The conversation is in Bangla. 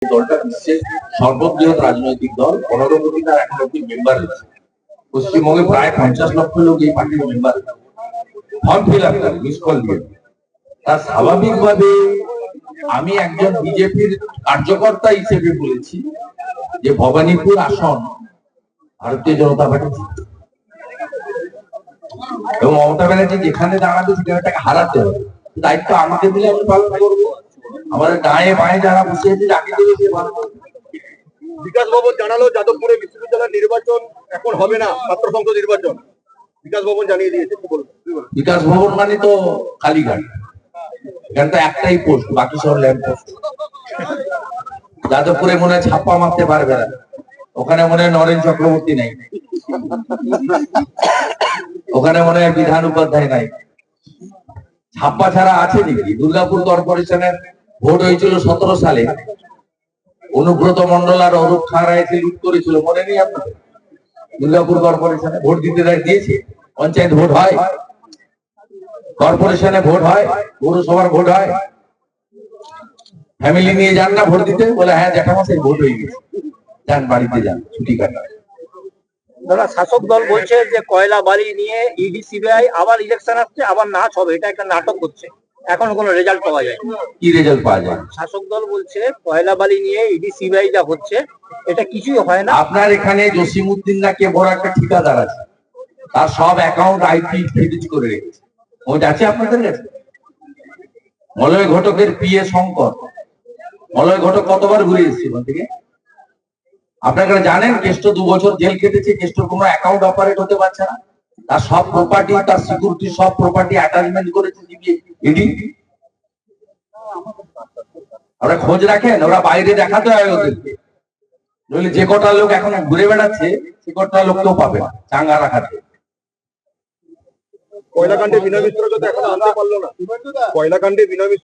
দলটা বিশ্বের সর্ববৃহৎ রাজনৈতিক দল, 15 কোটি তার এখন অব্দি মেম্বার রয়েছে। পশ্চিমবঙ্গে প্রায় 50 লক্ষ লোক এই পার্টির মেম্বার, ফর্ম ফিল আপ করে, মিস কল দিয়ে। তার স্বাভাবিকভাবে আমি একজন বিজেপির কার্যকর্তা হিসেবে বলেছি যে ভবানীপুর আসন ভারতীয় জনতা পার্টি জিতবে এবং মমতা ব্যানার্জি যেখানে দাঁড়াবে সেখানে তাকে হারাতে হবে। দায়িত্ব আমাকে দিলে আমি পালন করবো। আমাদের ডায়ে বায়ে যারা বসে আছে যাকে দিলে সে ভালো করবে। বিকাশ ভবন জানালো যাদবপুরে বিশ্ববিদ্যালয় নির্বাচন এখন হবে না, ছাত্র সংসদ নির্বাচন বিকাশ ভবন জানিয়ে দিয়েছে। কি বলবো? বিকাশ ভবন মানে তো কালীঘাট, এখানে তো একটাই পোস্ট, বাকি সব ল্যাম্প পোস্ট। যাদবপুরে মনে হয় ছাপ্পা মারতে পারবে না, ওখানে মনে হয় নরেন চক্রবর্তী নাই, ওখানে মনে হয় বিধান উপাধ্যায় নাই। ছাপ্পা ছাড়া আছে নাকি? দুর্গাপুর কর্পোরেশনের ভোট হয়েছিল 17 সালে, অনুব্রত মন্ডল আর অরূপ খাঁড়া এসে লুট করেছিল, মনে নেই আপনাদের? দুর্গাপুর কর্পোরেশনে ভোট দিতে দিয়েছে। পঞ্চায়েত ভোট হয়, কর্পোরেশনে ভোট হয়, পৌরসভার ভোট হয়। ফ্যামিলি নিয়ে যান না ভোট দিতে? বলে হ্যাঁ জ্যাঠামশাই ভোট হয়ে গেছে, যান বাড়িতে যান, ছুটি কাটা। দাদা, শাসক দল বলছে যে কয়লা বালি নিয়ে ইডি সিবিআই আবার ইলেকশন আসছে, আবার নাচ হবে, এটা একটা নাটক হচ্ছে, এখনো কোনো রেজাল্ট পাওয়া যায়। কি রেজাল্ট পাওয়া যায়? শাসক দল বলছে কয়লা বালি নিয়ে ইডি সিবিআই যা হচ্ছে এটা কিছুই হয় না। আপনার এখানে জসিমউদ্দিন না কে বড় একটা ঠিকাদার আছে, তার সব অ্যাকাউন্ট আইটি ফ্রিজ করে রেখেছে, ওটা আছে আপনাদের কাছে? মলয় ঘটকের পিএ শঙ্কর, মলয় ঘটক কতবার ঘুরে এসেছে ওখান থেকে? আপনারা জানেন কেষ্ট 2 বছর জেল কেটেছে, কেষ্টর কোনো অ্যাকাউন্ট অপারেট হতে পারছে না, তার সব প্রপার্টি, তার সিকিউরিটি সব প্রপার্টি অ্যাটাচমেন্ট করেছে ইডি। ওরা খোঁজ রাখেন, ওরা বাইরে দেখাতে হয় ওদেরকে, নইলে যে কটা লোক এখন ঘুরে বেড়াচ্ছে সে কটা লোক কেউ পাবে না চাঙ্গা রাখাতে। কয়লাকাণ্ডে বিনয় মিত্র যদি এখন আনতে পারলো না, কয়লাকাণ্ডে বিনয় মিত্র